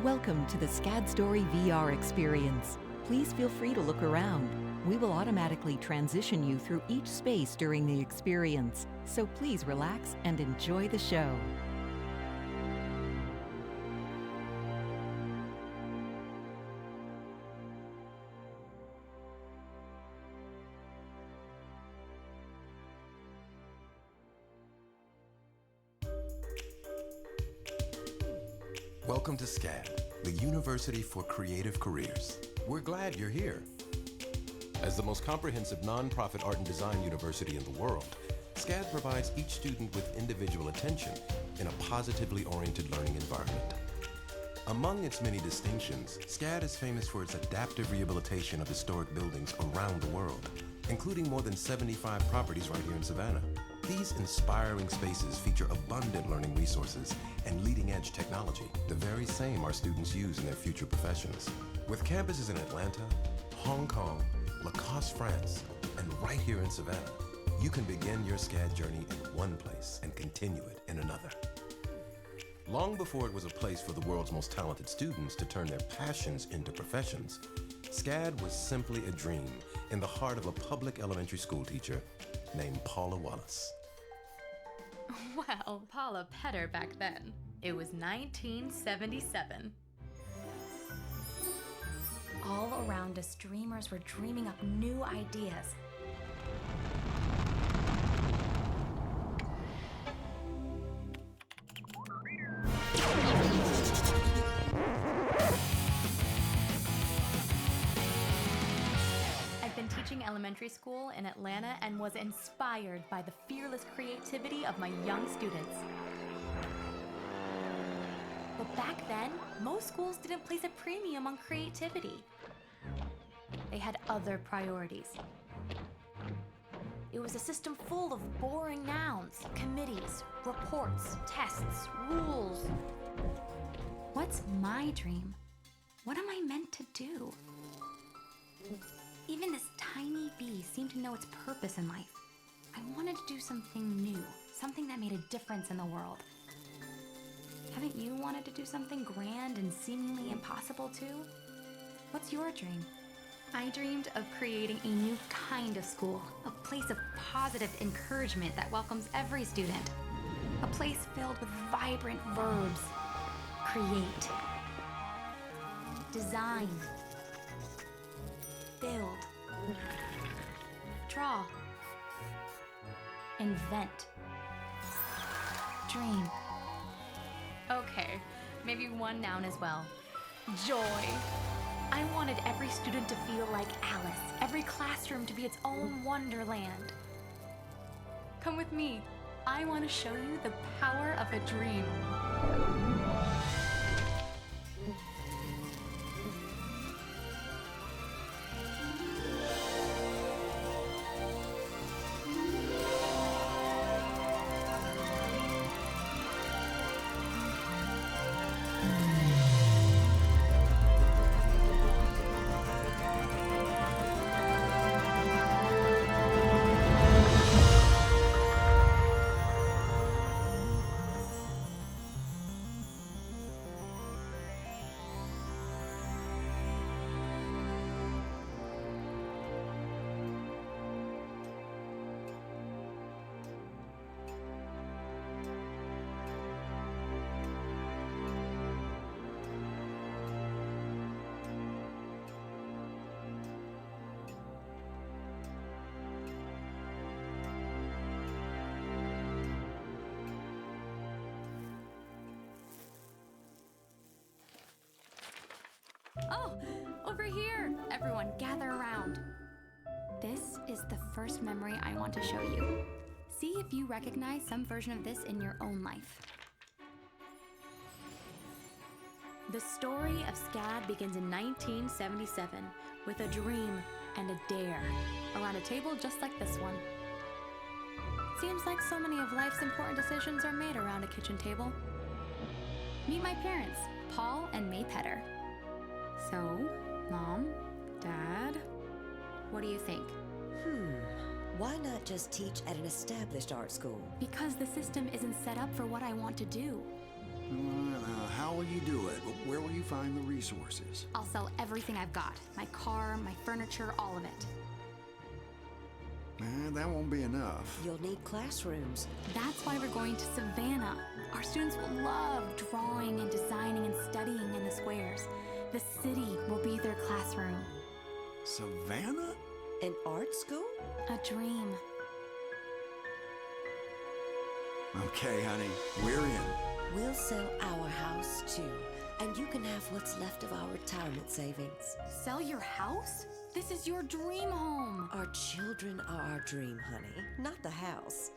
Welcome to the SCAD Story VR experience. Please feel free to look around. We will automatically transition you through each space during the experience, so please relax and enjoy the show. Welcome to SCAD, the University for Creative Careers. We're glad you're here. As the most comprehensive nonprofit art and design university in the world, SCAD provides each student with individual attention in a positively oriented learning environment. Among its many distinctions, SCAD is famous for its adaptive rehabilitation of historic buildings around the world, including more than 75 properties right here in Savannah. These inspiring spaces feature abundant learning resources and leading-edge technology, the very same our students use in their future professions. With campuses in Atlanta, Hong Kong, Lacoste, France, and right here in Savannah, you can begin your SCAD journey in one place and continue it in another. Long before it was a place for the world's most talented students to turn their passions into professions, SCAD was simply a dream in the heart of a public elementary school teacher named Paula Wallace. Well, Paula Petter back then. It was 1977. All around us, dreamers were dreaming up new ideas. I've been teaching elementary school in Atlanta and was inspired by the fearless creativity of my young students. But back then, most schools didn't place a premium on creativity. They had other priorities. It was a system full of boring nouns, committees, reports, tests, rules. What's my dream? What am I meant to do? Even this tiny bee seemed to know its purpose in life. I wanted to do something new, something that made a difference in the world. Haven't you wanted to do something grand and seemingly impossible too? What's your dream? I dreamed of creating a new kind of school, a place of positive encouragement that welcomes every student. A place filled with vibrant verbs. Create. Design. Build. Draw. Invent. Dream. Okay, maybe one noun as well. Joy. I wanted every student to feel like Alice, every classroom to be its own wonderland. Come with me. I want to show you the power of a dream. Oh, over here! Everyone, gather around. This is the first memory I want to show you. See if you recognize some version of this in your own life. The story of SCAD begins in 1977 with a dream and a dare around a table just like this one. Seems like so many of life's important decisions are made around a kitchen table. Meet my parents, Paul and May Petter. So, Mom, Dad, what do you think? Why not just teach at an established art school? Because the system isn't set up for what I want to do. How will you do it? Where will you find the resources? I'll sell everything I've got. My car, my furniture, all of it. That won't be enough. You'll need classrooms. That's why we're going to Savannah. Our students will love drawing and designing and studying in the squares. The city will be their classroom. Savannah? An art school? A dream. Okay, honey, we're in. We'll sell our house too, and you can have what's left of our retirement savings. Sell your house? This is your dream home. Our children are our dream, honey, not the house.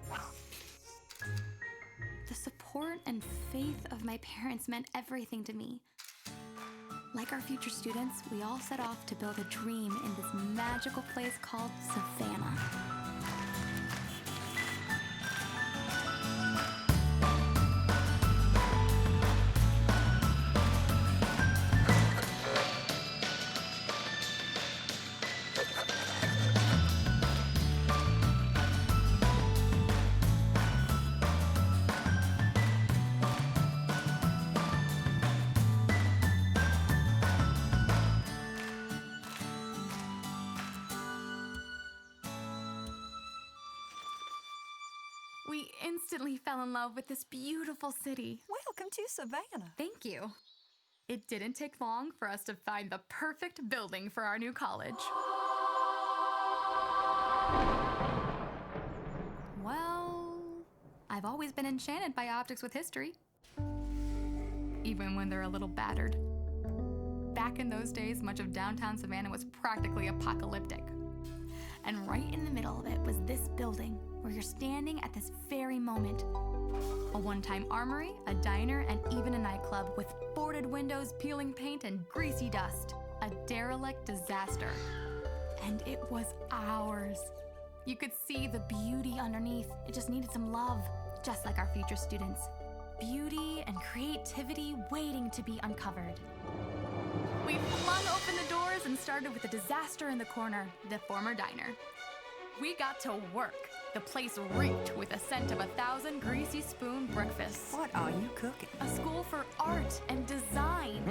The support and faith of my parents meant everything to me. Like our future students, we all set off to build a dream in this magical place called Savannah. We instantly fell in love with this beautiful city. Welcome to Savannah. Thank you. It didn't take long for us to find the perfect building for our new college. Well, I've always been enchanted by objects with history, even when they're a little battered. Back in those days, much of downtown Savannah was practically apocalyptic. And right in the middle of it was this building where you're standing at this very moment. A one-time armory, a diner, and even a nightclub with boarded windows, peeling paint, and greasy dust. A derelict disaster. And it was ours. You could see the beauty underneath. It just needed some love, just like our future students. Beauty and creativity waiting to be uncovered. We flung open the doors and started with a disaster in the corner, the former diner. We got to work. The place reeked with the scent of 1,000 greasy spoon breakfasts. What are you cooking? A school for art and design.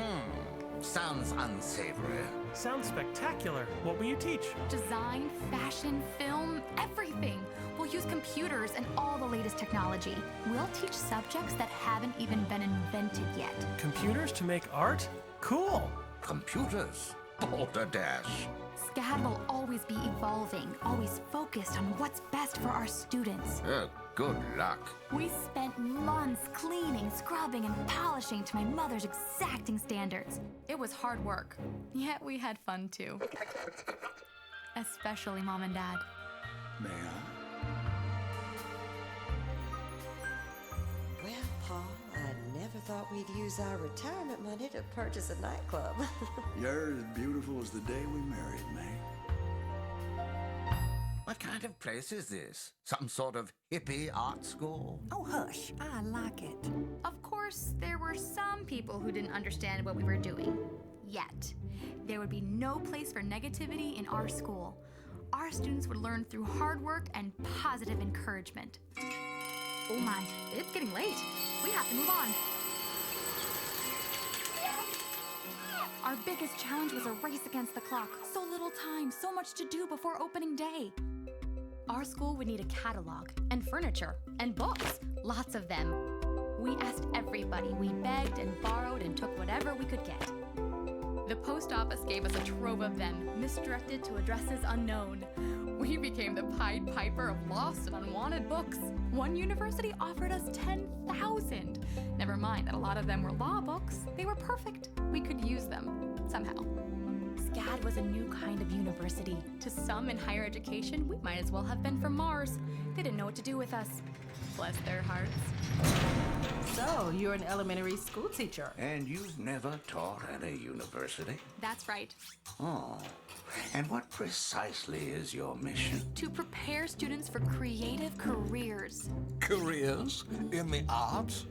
Sounds unsavory. Sounds spectacular. What will you teach? Design, fashion, film, everything. We'll use computers and all the latest technology. We'll teach subjects that haven't even been invented yet. Computers to make art? Cool. Computers? Balderdash. SCAD will always be evolving, always focused on what's best for our students. Good luck. We spent months cleaning, scrubbing, and polishing to my mother's exacting standards. It was hard work, yet we had fun too. Especially Mom and Dad. May I? Well, Paul, I never thought we'd use our retirement money to purchase a nightclub. You're as beautiful as the day we married, May. What kind of place is this? Some sort of hippie art school? Oh, hush. I like it. Of course, there were some people who didn't understand what we were doing. Yet, there would be no place for negativity in our school. Our students would learn through hard work and positive encouragement. Oh my, it's getting late. We have to move on. Our biggest challenge was a race against the clock. So little time, so much to do before opening day. Our school would need a catalog, and furniture, and books, lots of them. We asked everybody. We begged and borrowed and took whatever we could get. The post office gave us a trove of them, misdirected to addresses unknown. We became the Pied Piper of lost and unwanted books. One university offered us 10,000. Never mind that a lot of them were law books. They were perfect. We could use them, somehow. SCAD was a new kind of university. To some in higher education, we might as well have been from Mars. They didn't know what to do with us. Bless their hearts. So, you're an elementary school teacher. And you've never taught at a university? That's right. Oh. And what precisely is your mission? To prepare students for creative careers. Careers? In the arts?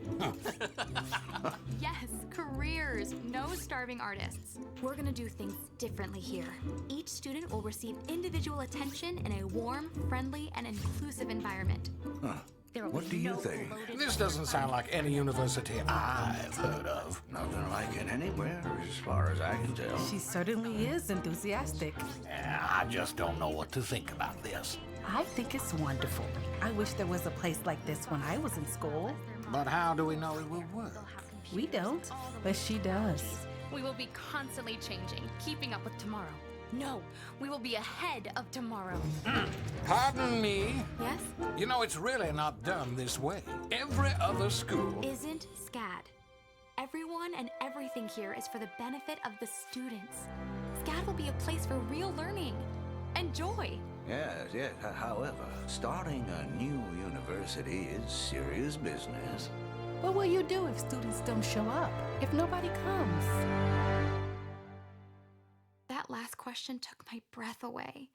Yes, careers. No starving artists. We're gonna do things differently here. Each student will receive individual attention in a warm, friendly, and inclusive environment. There What do you think? This doesn't sound like any university I've heard of. Nothing like it anywhere, as far as I can tell. She certainly is enthusiastic. I just don't know what to think about this. I think it's wonderful. I wish there was a place like this when I was in school. But how do we know it will work? We don't, but she does. We will be constantly changing, keeping up with tomorrow. No, we will be ahead of tomorrow. Pardon me? Yes? You know, it's really not done this way. Every other school... Isn't SCAD. Everyone and everything here is for the benefit of the students. SCAD will be a place for real learning and joy. Yes. However, starting a new university is serious business. What will you do if students don't show up? If nobody comes? That last question took my breath away.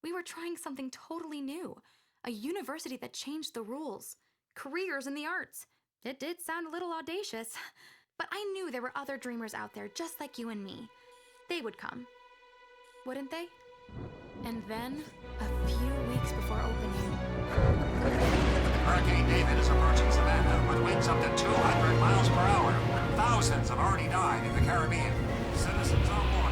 We were trying something totally new. A university that changed the rules. Careers in the arts. It did sound a little audacious, but I knew there were other dreamers out there just like you and me. They would come. Wouldn't they? And then, a few weeks before opening... Hurricane David is approaching Savannah with winds up to 200 miles per hour. Thousands have already died in the Caribbean. Citizens on board.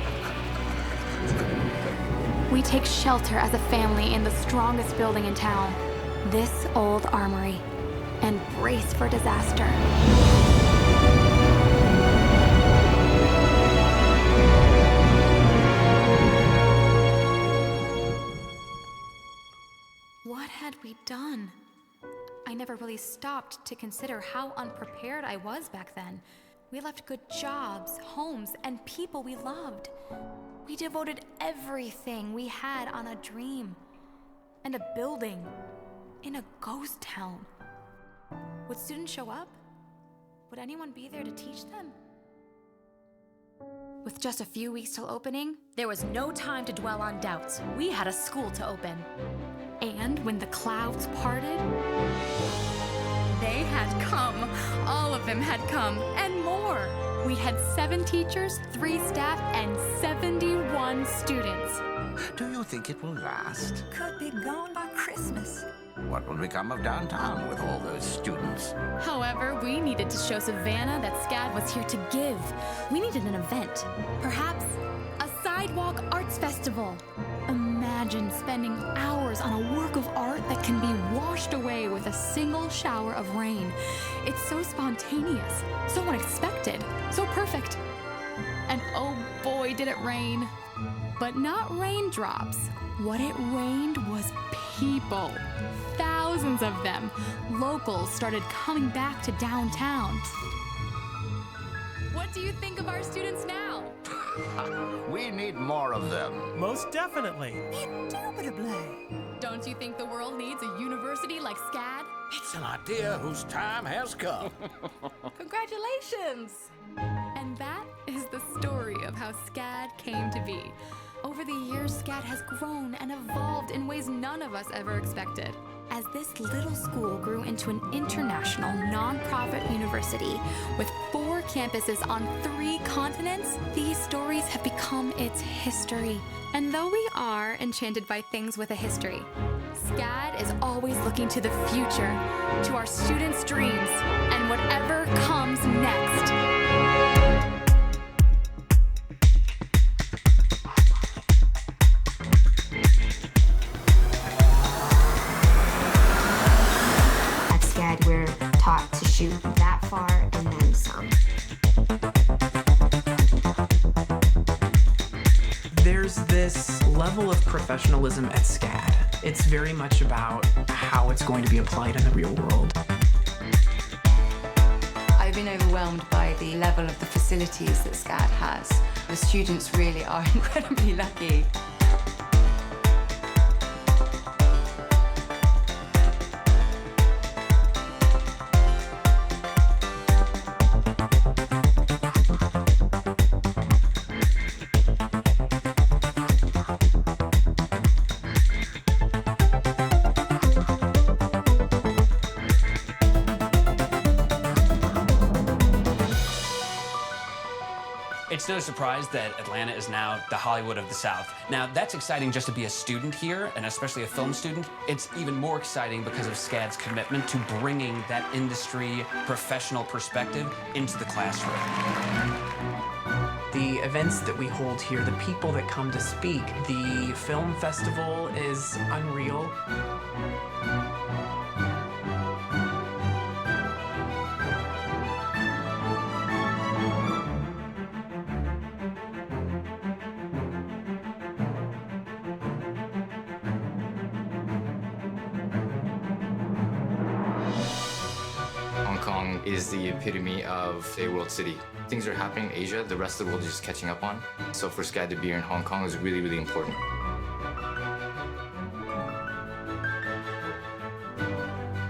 We take shelter as a family in the strongest building in town, this old armory, and brace for disaster. What had we done? I never really stopped to consider how unprepared I was back then. We left good jobs, homes, and people we loved. We devoted everything we had on a dream and a building in a ghost town. Would students show up? Would anyone be there to teach them? With just a few weeks till opening, There was no time to dwell on doubts. We had a school to open. and when the clouds parted, They had come. All of them had come, and more. we had 7 teachers, 3 staff, and 71 students. Do you think it will last? Could be gone by Christmas. What will become of downtown with all those students? However, we needed to show Savannah that SCAD was here to give. We needed an event. Perhaps a sidewalk arts festival. Imagine spending hours on a work of art that can be washed away with a single shower of rain. It's so spontaneous, so unexpected, so perfect. And oh boy, did it rain. But not raindrops. What it rained was people. Thousands of them. Locals started coming back to downtown. What do you think of our students now? We need more of them. Most definitely. Indubitably. Don't you think the world needs a university like SCAD? It's an idea whose time has come. Congratulations! And that is the story of how SCAD came to be. Over the years, SCAD has grown and evolved in ways none of us ever expected. As this little school grew into an international nonprofit university with 4 campuses on 3 continents, these stories have become its history. And though we are enchanted by things with a history, SCAD is always looking to the future, to our students' dreams, and whatever comes next. We're taught to shoot that far and then some. There's this level of professionalism at SCAD. It's very much about how it's going to be applied in the real world. I've been overwhelmed by the level of the facilities that SCAD has. The students really are incredibly lucky. It's no surprise that Atlanta is now the Hollywood of the South. Now, that's exciting just to be a student here, and especially a film student. It's even more exciting because of SCAD's commitment to bringing that industry professional perspective into the classroom. The events that we hold here, the people that come to speak, the film festival is unreal. Hong Kong is the epitome of a world city. Things are happening in Asia, the rest of the world is just catching up on. So for SCAD to be here in Hong Kong is really, really important.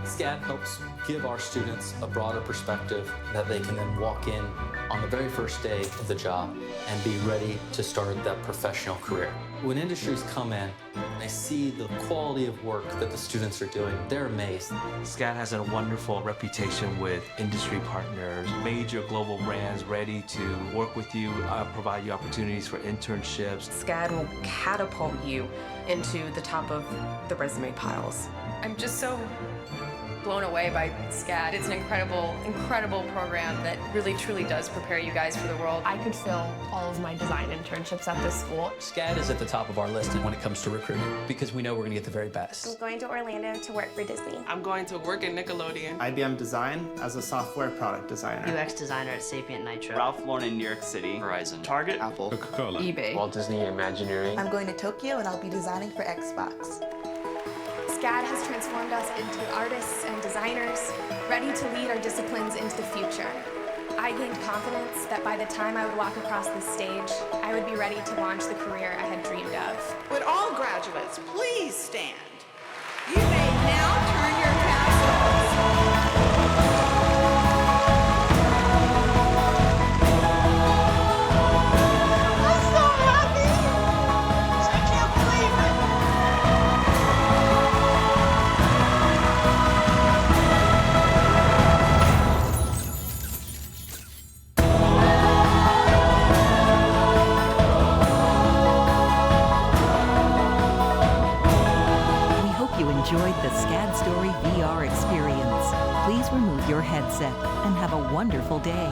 SCAD helps give our students a broader perspective that they can then walk in on the very first day of the job and be ready to start that professional career. When industries come in and they see the quality of work that the students are doing, they're amazed. SCAD has a wonderful reputation with industry partners, major global brands ready to work with you, provide you opportunities for internships. SCAD will catapult you into the top of the resume piles. I'm just so blown away by SCAD. It's an incredible, incredible program that really, truly does prepare you guys for the world. I could fill all of my design internships at this school. SCAD is at the top of our list when it comes to recruiting because we know we're going to get the very best. I'm going to Orlando to work for Disney. I'm going to work at Nickelodeon. IBM Design as a software product designer. UX designer at Sapient Nitro. Ralph Lauren in New York City. Verizon. Target. Apple. Coca-Cola. eBay. Walt Disney Imagineering. I'm going to Tokyo and I'll be designing for Xbox. SCAD has transformed us into artists and designers, ready to lead our disciplines into the future. I gained confidence that by the time I would walk across this stage, I would be ready to launch the career I had dreamed of. Would all graduates please stand? You may now turn your tassels. I'm so happy! I can't believe it! Enjoyed the SCAD Story VR experience. Please remove your headset and have a wonderful day.